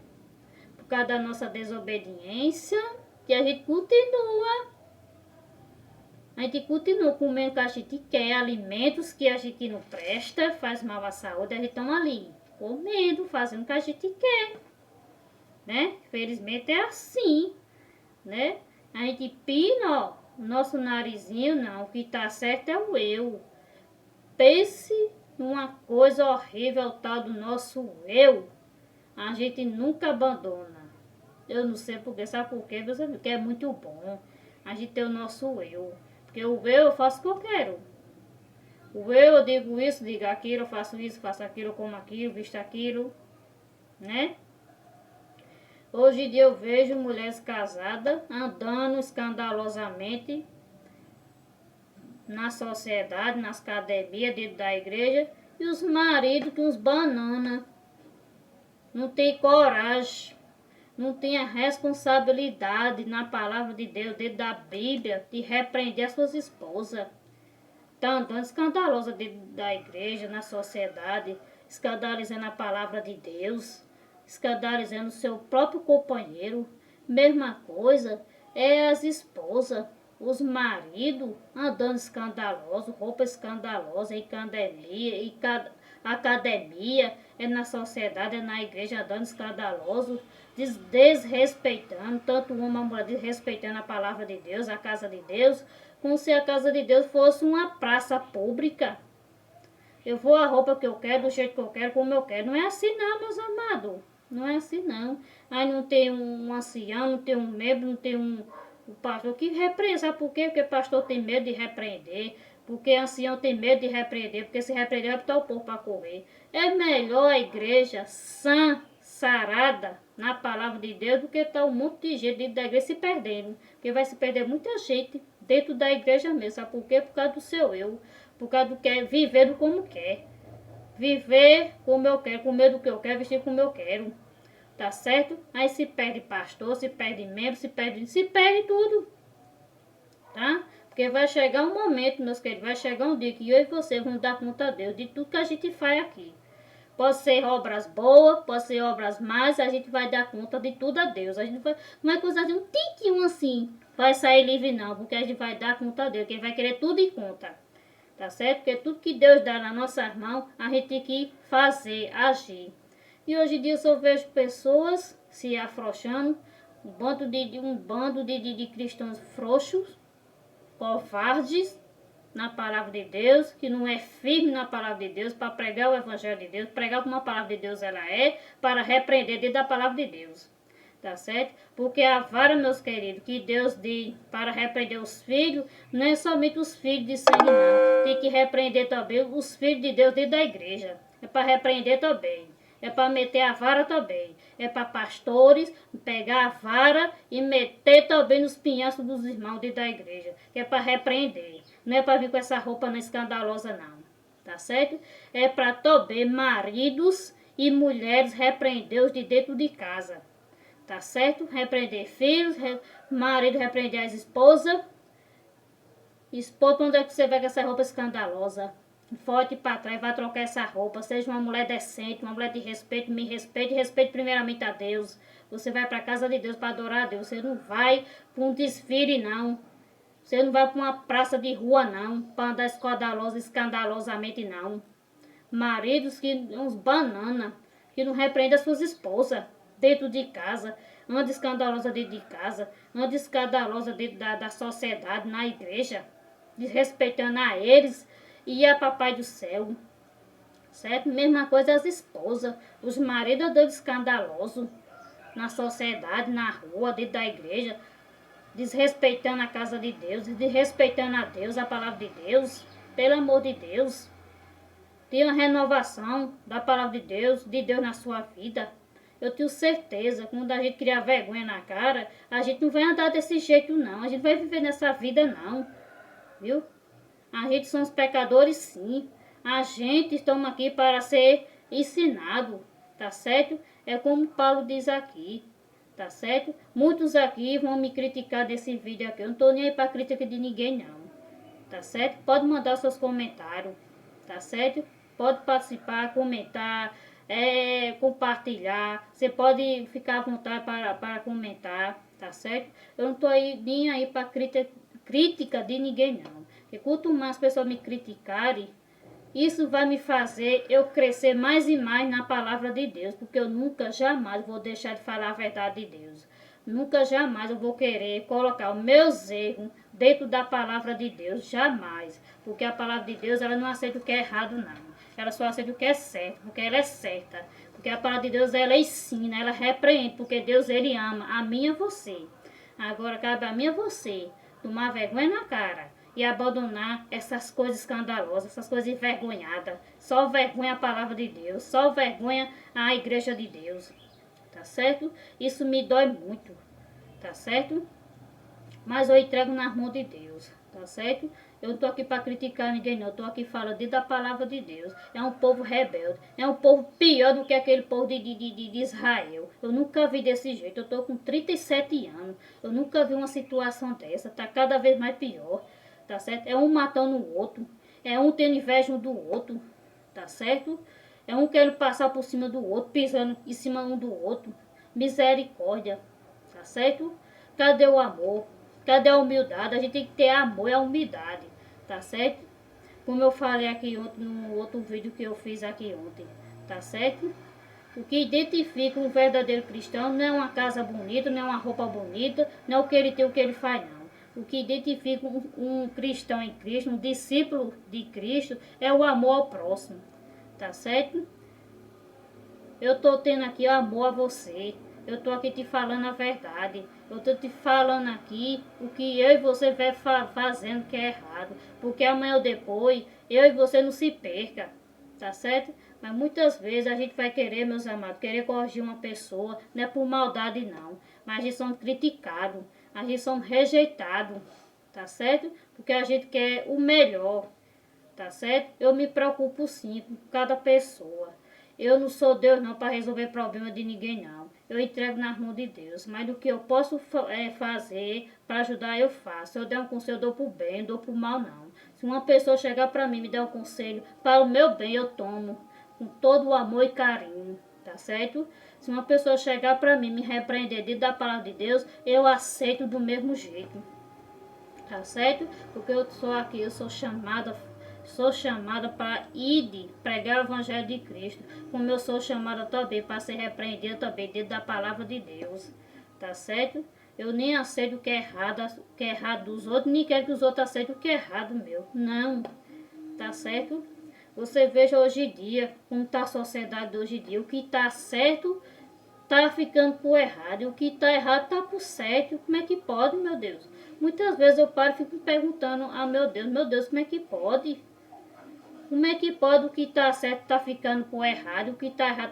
Por causa da nossa desobediência, que a gente continua. A gente continua comendo o que a gente quer, alimentos que a gente não presta, faz mal à saúde, a gente estão ali, comendo, fazendo o que a gente quer, né? Infelizmente é assim, né? A gente pina, ó, o nosso narizinho, não, o que tá certo é o eu. Pense numa coisa horrível, o tal do nosso eu. A gente nunca abandona. Eu não sei porquê, sabe por quê? Você que é muito bom a gente ter o nosso eu. Porque o eu faço o que eu quero. O eu digo isso, digo aquilo, eu faço isso, faço aquilo, eu como aquilo, visto aquilo, né? Hoje em dia eu vejo mulheres casadas andando escandalosamente na sociedade, nas academias, dentro da igreja, e os maridos que uns banana. Não tem coragem, não tem a responsabilidade na palavra de Deus, dentro da Bíblia, de repreender as suas esposas. Está andando escandalosa dentro da igreja, na sociedade, escandalizando a palavra de Deus, escandalizando o seu próprio companheiro. Mesma coisa é as esposas, os maridos andando escandaloso, roupa escandalosa, em academia, academia, é na sociedade, é na igreja andando escandaloso, desrespeitando, tanto uma mulher desrespeitando a palavra de Deus, a casa de Deus, como se a casa de Deus fosse uma praça pública. Eu vou a roupa que eu quero, do jeito que eu quero, como eu quero. Não é assim não, meus amados. Não é assim não. Aí não tem um ancião, não tem um membro, não tem um pastor que repreende. Sabe por quê? Porque pastor tem medo de repreender. Porque ancião tem medo de repreender. Porque se repreender vai botar o povo para correr. É melhor a igreja sã, sarada, na palavra de Deus, do que estar um monte de gente dentro da igreja se perdendo. Porque vai se perder muita gente dentro da igreja mesmo. Sabe por quê? Por causa do seu eu. Por causa do que é viver do como quer. Viver como eu quero, comer do que eu quero, vestir como eu quero. Tá certo? Aí se perde pastor, se perde membro, se perde tudo. Tá? Porque vai chegar um momento, meus queridos, vai chegar um dia que eu e você vamos dar conta a Deus de tudo que a gente faz aqui. Pode ser obras boas, pode ser obras más, a gente vai dar conta de tudo a Deus. A gente vai, não é coisa de um tiquinho assim, vai sair livre não, porque a gente vai dar conta a Deus, que ele vai querer tudo em conta. Tá certo? Porque tudo que Deus dá nas nossas mãos, a gente tem que fazer, agir. E hoje em dia eu só vejo pessoas se afrouxando, um bando de cristãos frouxos, covardes na palavra de Deus, que não é firme na palavra de Deus, para pregar o evangelho de Deus, pregar como a palavra de Deus ela é, para repreender dentro da palavra de Deus. Tá certo? Porque a vara, meus queridos, que Deus deu para repreender os filhos, não é somente os filhos de sangue, não. Tem que repreender também os filhos de Deus dentro da igreja. É para repreender também. É para meter a vara também. É para pastores pegar a vara e meter também nos pinhaços dos irmãos dentro da igreja. Que é para repreender. Não é para vir com essa roupa não escandalosa, não. Tá certo? É para também maridos e mulheres repreender os de dentro de casa. Tá certo? Repreender filhos, marido repreender as esposas. Esposa, onde é que você vai com essa roupa escandalosa? Forte para trás, vai trocar essa roupa. Seja uma mulher decente, uma mulher de respeito, me respeite, respeite primeiramente a Deus. Você vai para a casa de Deus para adorar a Deus. Você não vai para um desfile, não. Você não vai para uma praça de rua, não. Para andar escandalosamente, não. Maridos que uns banana, que não repreendem as suas esposas dentro de casa, anda escandalosa dentro de casa, anda escandalosa dentro da sociedade, na igreja, desrespeitando a eles e a papai do céu, certo? Mesma coisa as esposas, os maridos andando escandalosos na sociedade, na rua, dentro da igreja, desrespeitando a casa de Deus, desrespeitando a Deus, a palavra de Deus, pelo amor de Deus. Tem uma renovação da palavra de Deus na sua vida. Eu tenho certeza, quando a gente criar vergonha na cara, a gente não vai andar desse jeito não, a gente vai viver nessa vida não, viu? A gente somos pecadores sim, a gente estamos aqui para ser ensinado, tá certo? É como Paulo diz aqui, tá certo? Muitos aqui vão me criticar desse vídeo aqui, eu não tô nem aí para crítica de ninguém não, tá certo? Pode mandar seus comentários, tá certo? Pode participar, comentar, compartilhar. Você pode ficar à vontade para comentar, tá certo? Eu não tô aí nem aí para crítica de ninguém não. Porque quanto mais pessoas me criticarem, isso vai me fazer eu crescer mais e mais na palavra de Deus, porque eu nunca, jamais vou deixar de falar a verdade de Deus. Nunca, jamais eu vou querer colocar os meus erros dentro da palavra de Deus, jamais. Porque a palavra de Deus, ela não aceita o que é errado, não. Ela só aceita o que é certo, porque ela é certa. Porque a palavra de Deus, ela ensina, ela repreende, porque Deus, ele ama a mim e a você. Agora, cabe a mim e a você tomar vergonha na cara e abandonar essas coisas escandalosas, essas coisas envergonhadas. Só vergonha a palavra de Deus, só vergonha a igreja de Deus, tá certo? Isso me dói muito, tá certo? Mas eu entrego nas mãos de Deus, tá certo? Eu não tô aqui para criticar ninguém não, eu tô aqui falando dentro da palavra de Deus. É um povo rebelde, é um povo pior do que aquele povo de Israel. Eu nunca vi desse jeito, eu tô com 37 anos, eu nunca vi uma situação dessa, tá cada vez mais pior, tá certo? É um matando o outro, é um tendo inveja um do outro, tá certo? É um querendo passar por cima do outro, pisando em cima um do outro. Misericórdia, tá certo? Cadê o amor? Cadê a humildade? A gente tem que ter amor e a humildade, tá certo? Como eu falei aqui ontem, no outro vídeo que eu fiz aqui ontem, tá certo? O que identifica um verdadeiro cristão não é uma casa bonita, não é uma roupa bonita, não é o que ele tem, o que ele faz, não. O que identifica um cristão em Cristo, um discípulo de Cristo, é o amor ao próximo, tá certo? Eu tô tendo aqui amor a você. Eu tô aqui te falando a verdade. Eu tô te falando aqui o que eu e você vai fazendo que é errado. Porque amanhã ou depois, eu e você não se perca. Tá certo? Mas muitas vezes a gente vai querer, meus amados, querer corrigir uma pessoa. Não é por maldade não. Mas a gente somos criticados. A gente somos rejeitados. Tá certo? Porque a gente quer o melhor. Tá certo? Eu me preocupo sim com cada pessoa. Eu não sou Deus não para resolver problema de ninguém não. Eu entrego nas mãos de Deus. Mas do que eu posso fazer para ajudar, eu faço. Se eu der um conselho, eu dou pro bem, não dou pro mal não. Se uma pessoa chegar para mim e me der um conselho para o meu bem, eu tomo. Com todo o amor e carinho. Tá certo? Se uma pessoa chegar para mim e me repreender dentro da palavra de Deus, eu aceito do mesmo jeito. Tá certo? Porque eu sou aqui, eu sou chamada para ir pregar o evangelho de Cristo, como eu sou chamada também para ser repreendida também dentro da palavra de Deus, tá certo? Eu nem aceito o que é errado dos outros, nem quero que os outros aceitem o que é errado meu, não, tá certo? Você veja hoje em dia, como está a sociedade hoje em dia, o que está certo tá ficando por errado, e o que tá errado tá por certo. Como é que pode, meu Deus? Muitas vezes eu paro e fico me perguntando, meu Deus, como é que pode? Como é que pode o que tá certo tá ficando por errado, o que tá errado